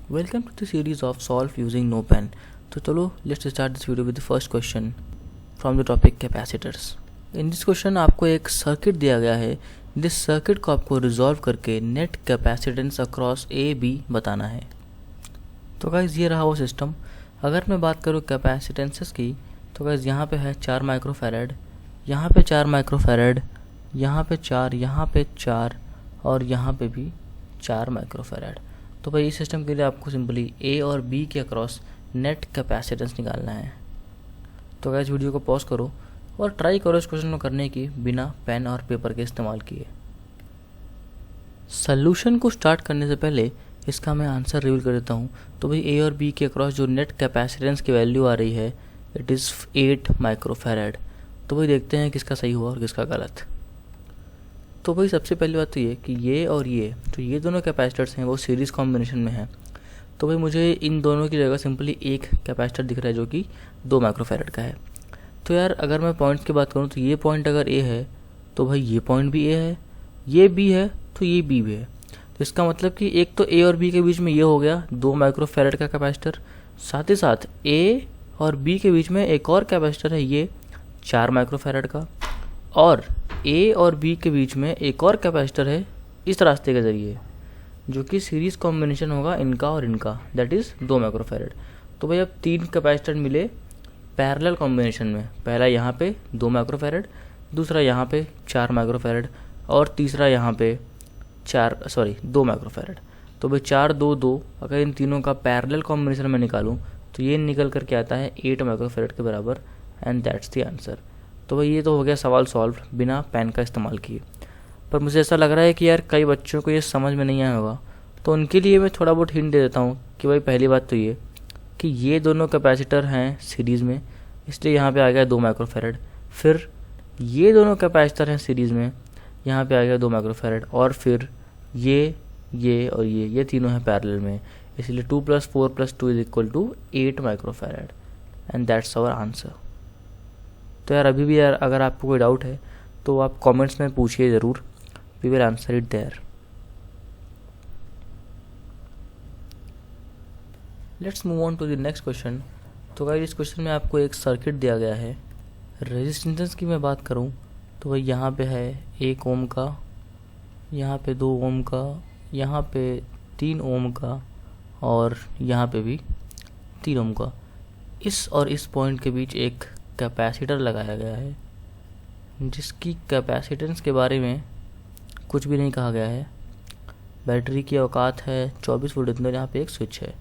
Welcome to the series of Solve Using No Pen. तो चलो let's start this video with the first question from the topic capacitors. In this question आपको एक circuit दिया गया है. This circuit को आपको रिजॉल्व करके net capacitance across A B बताना है. तो गाइज ये रहा वो सिस्टम. अगर मैं बात करूँ कैपेसिटेंसेस की तो गाइज यहाँ पे है 4 माइक्रोफैरड, यहाँ पे 4 माइक्रोफैरड, यहाँ पे 4, यहाँ पे 4 और यहाँ पे भी 4 माइक्रोफैरड. तो भाई इस सिस्टम के लिए आपको सिंपली ए और बी के अक्रॉस नेट कैपेसिटेंस निकालना है. तो गाइस वीडियो को पॉज करो और ट्राई करो इस क्वेश्चन को करने की बिना पेन और पेपर के इस्तेमाल किए. सॉल्यूशन को स्टार्ट करने से पहले इसका मैं आंसर रिवील कर देता हूँ. तो भाई ए और बी के अक्रॉस जो नेट कैपेसिटेंस की वैल्यू आ रही है इट इज़ 8 माइक्रोफैरड. तो भाई देखते हैं किसका सही हुआ और किसका गलत. तो भाई सबसे पहली बात तो ये कि ये और ये दोनों कैपेसिटर्स हैं वो सीरीज़ कॉम्बिनेशन में हैं. तो भाई मुझे इन दोनों की जगह सिंपली एक कैपेसिटर दिख रहा है जो कि 2 माइक्रोफैरड का है. तो यार अगर मैं पॉइंट्स की बात करूँ तो ये पॉइंट अगर ए है तो भाई ये पॉइंट भी ए है, ये बी है तो ये बी भी है. तो इसका मतलब कि एक तो ए और बी के बीच में ये हो गया 2 माइक्रोफैरड का कैपेसिटर, साथ ही साथ ए और बी के बीच में एक और कैपेसिटर है ये 4 माइक्रोफैरड का, और ए और बी के बीच में एक और कैपेसिटर है इस रास्ते के ज़रिए जो कि सीरीज़ कॉम्बिनेशन होगा इनका और इनका, दैट इज़ 2 माइक्रोफैरड. तो भाई अब 3 कैपेसिटर मिले पैरेलल कॉम्बिनेशन में. पहला यहाँ पे 2 माइक्रोफैरड, दूसरा यहाँ पे 4 माइक्रोफैरड और तीसरा यहाँ पे 2 माइक्रोफैरड. तो भाई 4 2 2 अगर इन तीनों का पैरेलल कॉम्बिनेशन में निकालूँ तो ये निकल करके आता है 8 माइक्रोफैरड के बराबर, एंड दैट्स द आंसर. तो भाई ये तो हो गया सवाल सॉल्व बिना पेन का इस्तेमाल किए. पर मुझे ऐसा लग रहा है कि यार कई बच्चों को ये समझ में नहीं आया होगा, तो उनके लिए मैं थोड़ा बहुत हिंट दे देता हूँ कि भाई पहली बात तो ये कि ये दोनों कैपेसिटर हैं सीरीज़ में, इसलिए यहाँ पे आ गया 2 माइक्रोफैरड. फिर ये दोनों कैपेसिटर हैं सीरीज़ में, यहाँ पे आ गया 2 माइक्रोफैरड. और फिर ये और ये तीनों हैं पैरेलल में, इसलिए 2 + 4 + 2 = 8 microfarad, and that's our answer. तो यार अभी भी यार अगर आपको कोई डाउट है तो आप कमेंट्स में पूछिए ज़रूर, we will answer it there. Let's move on to the next question. तो गाइस इस क्वेश्चन में आपको एक सर्किट दिया गया है. रेजिस्टेंस की मैं बात करूं तो भाई यहाँ पे है 1 ओम का, यहाँ पे 2 ओम का, यहाँ पे 3 ओम का और यहाँ पे भी 3 ओम का. इस और इस पॉइंट के बीच एक कैपेसिटर लगाया गया है जिसकी कैपेसिटेंस के बारे में कुछ भी नहीं कहा गया है. बैटरी की औकात है 24 वोल्ट अंदर, यहाँ पे एक स्विच है.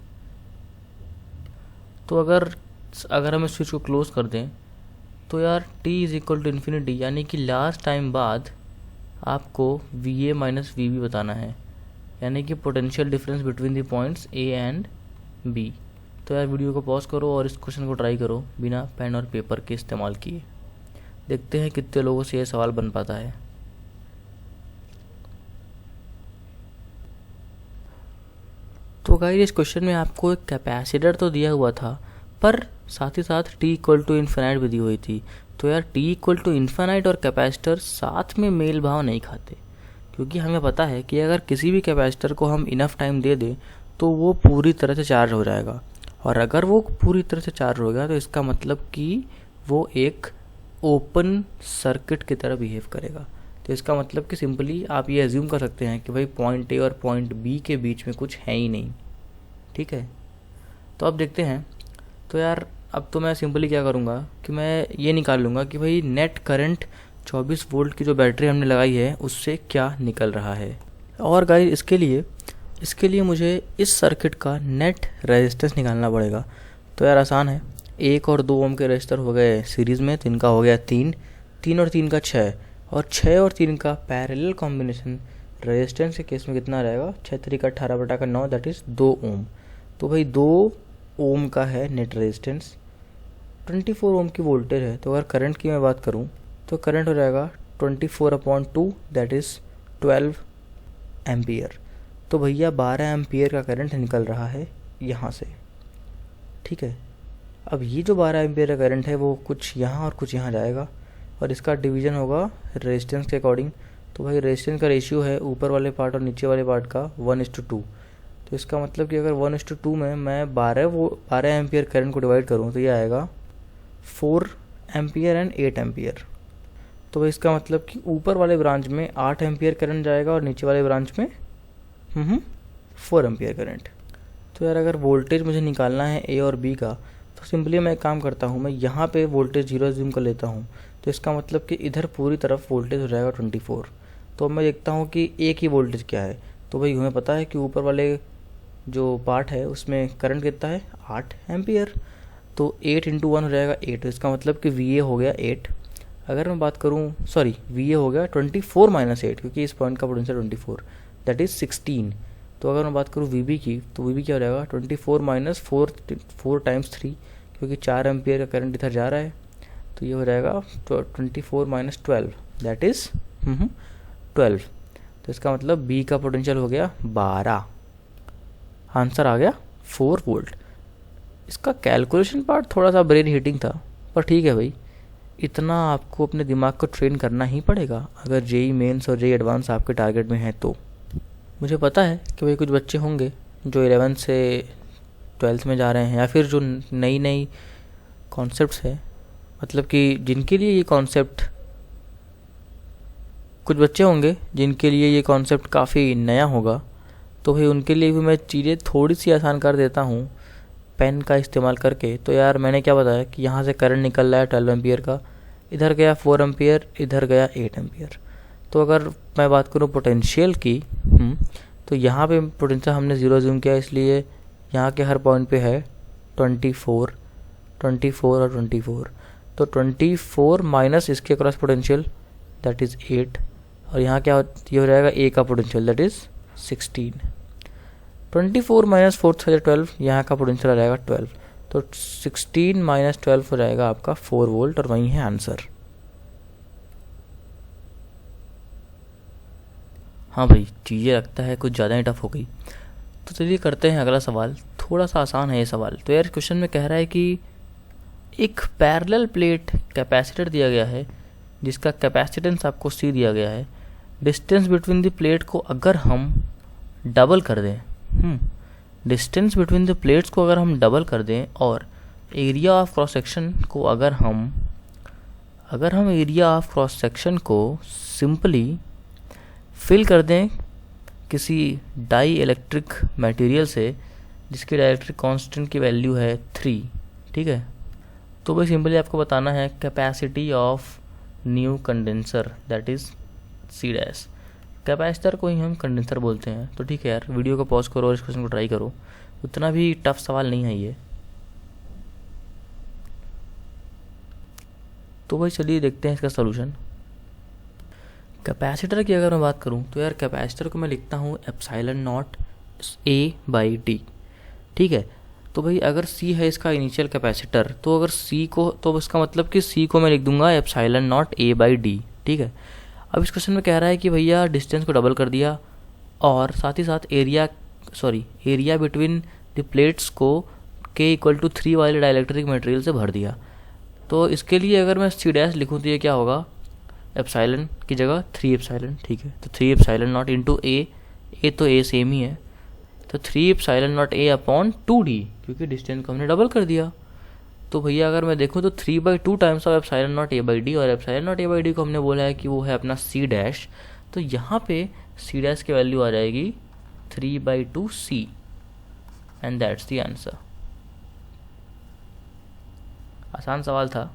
तो अगर हम इस स्विच को क्लोज कर दें तो यार t = इन्फिनिटी यानी कि लास्ट टाइम बाद आपको VA - VB बताना है, यानी कि potential difference between the points A and B. तो यार वीडियो को पॉज करो और इस क्वेश्चन को ट्राई करो बिना पेन और पेपर के इस्तेमाल किए. देखते हैं कितने लोगों से ये सवाल बन पाता है. तो गाइस इस क्वेश्चन में आपको एक कैपेसिटर तो दिया हुआ था पर साथ ही साथ t = इन्फिनाइट भी दी हुई थी. तो यार t = इन्फिनाइट और कैपेसिटर साथ में मेल भाव नहीं खाते, क्योंकि हमें पता है कि अगर किसी भी कैपेसिटर को हम इनफ टाइम दे दें तो वो पूरी तरह से चार्ज हो जाएगा, और अगर वो पूरी तरह से चार्ज हो गया तो इसका मतलब कि वो एक ओपन सर्किट की तरह बिहेव करेगा. तो इसका मतलब कि सिंपली आप ये एज्यूम कर सकते हैं कि भाई पॉइंट ए और पॉइंट बी के बीच में कुछ है ही नहीं. ठीक है, तो अब देखते हैं. तो यार अब तो मैं सिंपली क्या करूँगा कि मैं ये निकाल लूँगा कि भाई नेट करंट 24 वोल्ट की जो बैटरी हमने लगाई है उससे क्या निकल रहा है. और गाइस इसके लिए मुझे इस सर्किट का नेट रेजिस्टेंस निकालना पड़ेगा. तो यार आसान है. 1 और 2 ओम के रेजिस्टर हो गए सीरीज़ में, तो इनका हो गया 3 और 3 का 6, और 6 और 3 का पैरेलल कॉम्बिनेशन रेजिस्टेंस के केस में कितना रहेगा 6 3 का 18/9, दैट इज़ 2 ओम. तो भाई 2 ओम का है नेट रेजिस्टेंस, 24 ओम की वोल्टेज है. तो अगर करंट की मैं बात करूँ तो करंट हो जाएगा 24/2, दैट इज़ 12 एम्पियर. तो भैया 12 एम्पियर का करंट निकल रहा है यहाँ से. ठीक है, अब ये जो 12 एम्पियर का करंट है वो कुछ यहाँ और कुछ यहाँ जाएगा, और इसका डिवीज़न होगा रेजिस्टेंस के अकॉर्डिंग. तो भाई रेजिस्टेंस का रेशियो है ऊपर वाले पार्ट और नीचे वाले पार्ट का 1:2. तो इसका मतलब कि अगर 1:2 में मैं 12 एम्पियर करंट को डिवाइड करूँ तो ये आएगा 4 एम्पियर एंड 8 एम्पियर। तो भाई इसका मतलब कि ऊपर वाले ब्रांच में 8 एम्पियर करंट जाएगा और नीचे वाले ब्रांच में 4 एम्पियर करंट। तो यार अगर वोल्टेज मुझे निकालना है ए और बी का, तो सिंपली मैं एक काम करता हूँ, मैं यहाँ पे वोल्टेज 0 ज़ूम कर लेता हूँ। तो इसका मतलब कि इधर पूरी तरफ वोल्टेज हो जाएगा 24। तो अब मैं देखता हूँ कि ए की वोल्टेज क्या है। तो भाई हमें पता है कि ऊपर वाले जो पार्ट है उसमें करंट कितना है, 8 एम्पियर। तो 8 × 1 हो जाएगा 8। तो इसका मतलब कि वी ए हो गया 8। अगर मैं बात करूँ, सॉरी, वी ए हो गया 24 - 8, क्योंकि इस पॉइंट का पोटेंशियल 24, दैट इज़ 16। तो अगर मैं बात करूँ वी बी की, तो वी बी क्या हो जाएगा 24 - 4 × 3, क्योंकि 4 एम्पियर का करंट इधर जा रहा है। तो ये हो जाएगा 24 - 12, दैट इज़ 12। तो इसका मतलब बी का पोटेंशियल हो गया 12। आंसर आ गया 4 वोल्ट। इसका कैलकुलेशन पार्ट थोड़ा सा ब्रेन हीटिंग था, पर ठीक है भाई, इतना आपको अपने दिमाग को ट्रेन करना ही पड़ेगा अगर जेई मेंस और जेई एडवांस आपके टारगेट में है तो। मुझे पता है कि भाई कुछ बच्चे होंगे जो 11th से 12th में जा रहे हैं, या फिर जो नई नई कॉन्सेप्ट्स है, मतलब कि जिनके लिए ये कॉन्सेप्ट, कुछ बच्चे होंगे जिनके लिए ये कॉन्सेप्ट काफ़ी नया होगा। तो भाई उनके लिए भी मैं चीज़ें थोड़ी सी आसान कर देता हूँ पेन का इस्तेमाल करके। तो यार मैंने क्या बताया कि यहाँ से करंट निकल रहा है 12 एम्पियर का, इधर गया 4 एम्पियर, इधर गया 8 एम्पियर। तो अगर मैं बात करूँ पोटेंशियल की, तो यहाँ पे पोटेंशियल हमने 0 जूम किया, इसलिए यहाँ के हर पॉइंट पे है 24 और 24। तो 24 माइनस इसके क्रॉस पोटेंशियल, दैट इज़ 8, और यहाँ क्या ये हो जाएगा ए का पोटेंशियल, दैट इज़ 16। 24 - 4 = 12, यहाँ का पोटेंशियल आ जाएगा 12। तो 16 - 12 हो जाएगा आपका 4 वोल्ट, और वही है आंसर। हाँ भाई, चीज़ें लगता है कुछ ज़्यादा ही टफ हो गई। तो चलिए करते हैं अगला सवाल। थोड़ा सा आसान है ये सवाल। तो यार क्वेश्चन में कह रहा है कि एक पैरेलल प्लेट कैपेसिटर दिया गया है जिसका कैपेसिटेंस आपको सी दिया गया है। डिस्टेंस बिटवीन द प्लेट को अगर हम डबल कर दें, डिस्टेंस बिटवीन द प्लेट्स को अगर हम डबल कर दें, और एरिया ऑफ क्रॉस सेक्शन को अगर हम एरिया ऑफ क्रॉस सेक्शन को सिंपली फिल कर दें किसी डाई इलेक्ट्रिक मटेरियल से जिसकी डाइलेक्ट्रिक कांस्टेंट की वैल्यू है 3, ठीक है। तो भाई सिंपली आपको बताना है capacity of new condenser, that is C dash. Capacitor को ही हम कंडेंसर बोलते हैं। तो ठीक है यार, वीडियो को पॉज करो और इस क्वेश्चन को ट्राई करो। उतना भी टफ सवाल नहीं है ये। तो भाई चलिए देखते हैं इसका सलूशन। कैपेसिटर की अगर मैं बात करूं तो यार कैपेसिटर को मैं लिखता हूं ε0 A/d, ठीक है। तो भाई अगर C है इसका इनिशियल कैपेसिटर, तो अगर C को, तो इसका मतलब कि C को मैं लिख दूंगा ε0 A/d, ठीक है। अब इस क्वेश्चन में कह रहा है कि भैया डिस्टेंस को डबल कर दिया और साथ ही साथ एरिया बिटवीन द प्लेट्स को K = 3 वाले डाइलेक्ट्रिक मटेरियल से भर दिया। तो इसके लिए अगर मैं C डैश लिखूँ तो ये क्या होगा, एप्सिलॉन की जगह 3 एप्सिलॉन, ठीक है। तो 3 ε0 इंटू ए तो ए सेम ही है, तो 3 ε0 A/2d, क्योंकि डिस्टेंस को हमने डबल कर दिया। तो भैया अगर मैं देखूँ तो 3/2 टाइम्स ऑफ ε0 A/d, और ε0 A/d को हमने बोला है कि वो है अपना C डैश। तो यहाँ पे C डैश की वैल्यू आ जाएगी 3/2 C, and that's the answer. आसान सवाल था।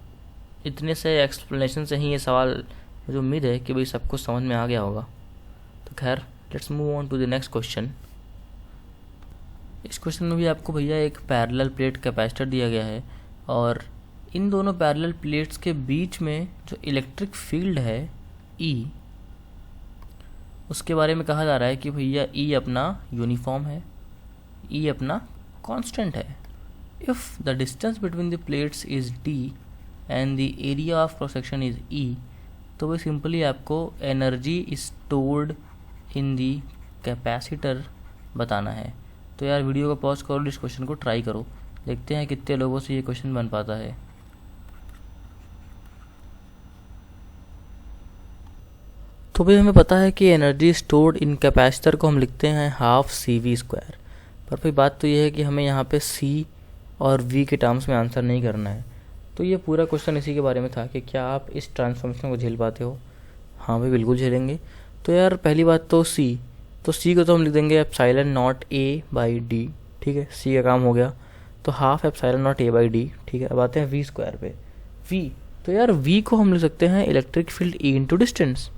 इतने से एक्सप्लेनेशन से ही ये सवाल, मुझे उम्मीद है कि भाई सबको समझ में आ गया होगा। तो खैर, let's move on to the next question. इस क्वेश्चन में भी आपको भैया एक पैरेलल प्लेट कैपेसिटर दिया गया है, और इन दोनों पैरेलल प्लेट्स के बीच में जो इलेक्ट्रिक फील्ड है E, उसके बारे में कहा जा रहा है कि भैया E अपना यूनिफॉर्म है, E अपना कांस्टेंट है। If the distance between the plates is D and the area of cross section is E, तो वो सिंपली आपको energy stored in the capacitor बताना है। तो यार वीडियो को पॉज करो, इस क्वेश्चन को ट्राई करो, देखते हैं कितने लोगों से ये क्वेश्चन बन पाता है। तो भाई हमें पता है कि एनर्जी स्टोर्ड इन कैपेसिटर को हम लिखते हैं ½ CV²। पर भाई बात तो ये है कि हमें यहाँ पे सी और वी के टर्म्स में आंसर नहीं करना है। तो ये पूरा क्वेश्चन इसी के बारे में था कि क्या आप इस ट्रांसफॉर्मेशन को झेल पाते हो। हाँ भाई बिल्कुल झेलेंगे। तो यार पहली बात तो सी, तो सी को तो हम लिख देंगे epsilon not a by D, ठीक है, सी का काम हो गया। तो half epsilon not a by D, ठीक है। अब आते हैं वी स्क्वायर पे। वी, तो यार वी को हम लिख सकते हैं electric field E into distance,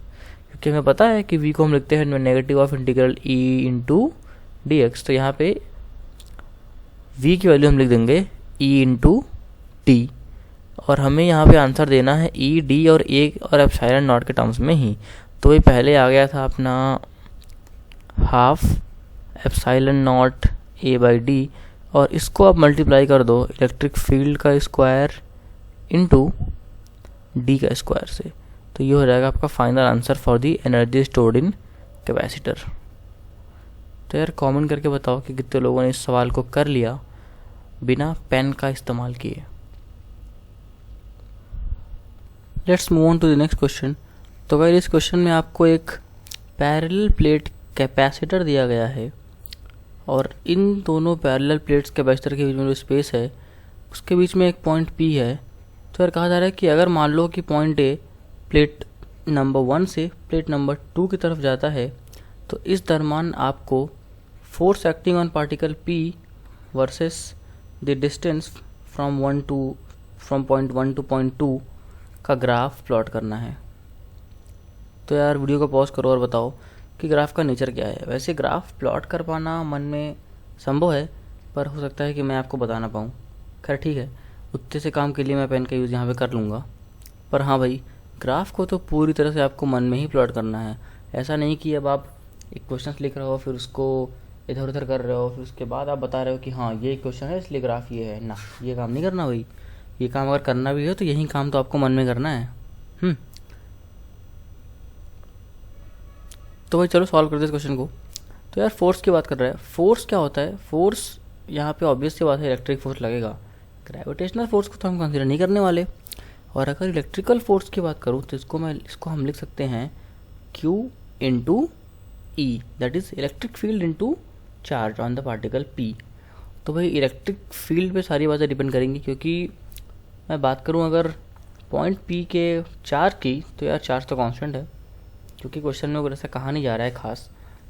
क्योंकि हमें पता है कि वी को हम लिखते हैं negative of integral E into D x. तो यहाँ पे वी की वैल्यू हम लिख देंगे ई इंटू टी, और हमें यहाँ पे आंसर देना है ई डी और ए और एप्सिलॉन नॉट के टर्म्स में ही। तो वही पहले आ गया था अपना half epsilon not a by D, और इसको आप मल्टीप्लाई कर दो इलेक्ट्रिक फील्ड का स्क्वायर इनटू डी का स्क्वायर से। तो ये हो जाएगा आपका final answer for the energy stored in capacitor. तो यार कमेंट करके बताओ कि कितने लोगों ने इस सवाल को कर लिया बिना पेन का इस्तेमाल किए। Let's move on to the next question. तो अगर इस क्वेश्चन में आपको एक पैरेलल प्लेट कैपेसिटर दिया गया है, और इन दोनों पैरेलल प्लेट्स कैपेसिटर के बीच में जो स्पेस है उसके बीच में एक पॉइंट P है। तो यार कहा जा रहा है कि अगर मान लो कि पॉइंट A प्लेट नंबर 1 से प्लेट नंबर 2 की तरफ जाता है, तो इस दरम्यान आपको force acting on particle P versus the distance from point 1 two point 2 का ग्राफ प्लॉट करना है। तो यार वीडियो को पॉज करो और बताओ कि ग्राफ का नेचर क्या है। वैसे ग्राफ प्लॉट कर पाना मन में संभव है, पर हो सकता है कि मैं आपको बता ना पाऊँ। खैर ठीक है, उतने से काम के लिए मैं पेन का यूज़ यहाँ पे कर लूँगा। पर हाँ भाई, ग्राफ को तो पूरी तरह से आपको मन में ही प्लॉट करना है। ऐसा नहीं कि अब आप एक क्वेश्चन लिख रहे हो, फिर उसको इधर उधर कर रहे हो, फिर उसके बाद आप बता रहे हो कि हाँ ये क्वेश्चन है इसलिए ग्राफ ये है। ना, ये काम नहीं करना भाई। ये काम अगर करना भी है तो यही काम तो आपको मन में करना है। तो भाई चलो सॉल्व करते हैं इस क्वेश्चन को। तो यार फोर्स की बात कर रहा है। फोर्स क्या होता है? फोर्स यहाँ पे ऑब्वियस सी बात है, इलेक्ट्रिक फोर्स लगेगा। ग्रेविटेशनल फोर्स को तो हम कंसिडर नहीं करने वाले। और अगर इलेक्ट्रिकल फोर्स की बात करूँ तो इसको हम लिख सकते हैं Q into E, that is electric field into charge on the particle P। तो भाई इलेक्ट्रिक फील्ड पे सारी बातें डिपेंड करेंगी, क्योंकि मैं बात करूँ अगर पॉइंट P के चार्ज की, तो यार चार्ज तो कांस्टेंट है, क्योंकि क्वेश्चन में ऐसा कहा नहीं जा रहा है खास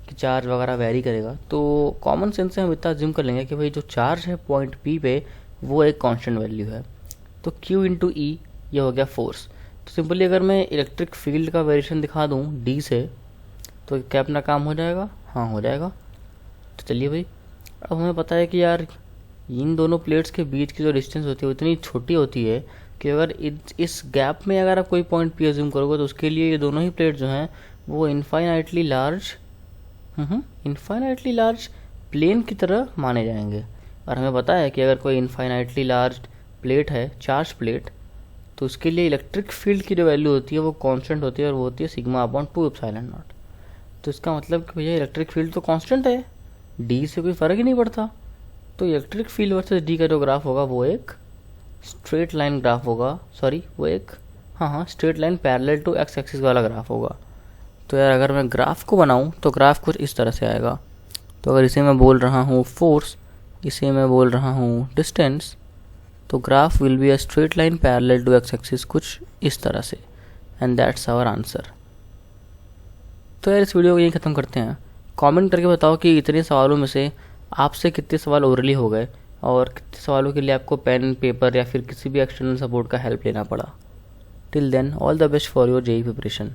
कि चार्ज वगैरह वेरी करेगा। तो कॉमन सेंस से हम इतना जिम कर लेंगे कि भाई जो चार्ज है पॉइंट P पे वो एक कांस्टेंट वैल्यू है। तो Q इंटू ई ये हो गया फोर्स। तो सिंपली अगर मैं इलेक्ट्रिक फील्ड का वेरिएशन दिखा दूँ D से, तो क्या अपना काम हो जाएगा? हाँ हो जाएगा। तो चलिए भाई, अब हमें पता है कि यार इन दोनों प्लेट्स के बीच की जो डिस्टेंस होती है वो इतनी छोटी होती है कि अगर इस गैप में अगर आप कोई पॉइंट P अज्यूम करोगे तो उसके लिए ये दोनों ही प्लेट जो हैं वो इनफाइनाइटली लार्ज प्लेन की तरह माने जाएंगे। और हमें पता है कि अगर कोई इनफाइनाइटली लार्ज प्लेट है, चार्ज प्लेट, तो उसके लिए इलेक्ट्रिक फील्ड की जो वैल्यू होती है वो कांस्टेंट होती है, और वो होती है सिग्मा अपॉन 2 एप्सिलॉन नॉट। तो इसका मतलब कि भैया इलेक्ट्रिक फील्ड तो कांस्टेंट है, डी से कोई फ़र्क ही नहीं पड़ता। तो इलेक्ट्रिक फील्ड वर्सेस डी का जो ग्राफ होगा वो एक स्ट्रेट लाइन ग्राफ होगा, straight line parallel to X axis वाला ग्राफ होगा। तो यार अगर मैं ग्राफ को बनाऊं तो ग्राफ कुछ इस तरह से आएगा। तो अगर इसे मैं बोल रहा हूँ फोर्स, इसे मैं बोल रहा हूँ डिस्टेंस, तो graph will be a straight line parallel to X axis कुछ इस तरह से, एंड दैट्स आवर आंसर। तो यार इस वीडियो को यहीं ख़त्म करते हैं। कमेंट करके बताओ कि इतने सवालों में से आपसे कितने सवाल ओरली हो गए, और कितने सवालों के लिए आपको पेन, पेपर या फिर किसी भी एक्सटर्नल सपोर्ट का हेल्प लेना पड़ा। Till then all the best for your JEE preparation.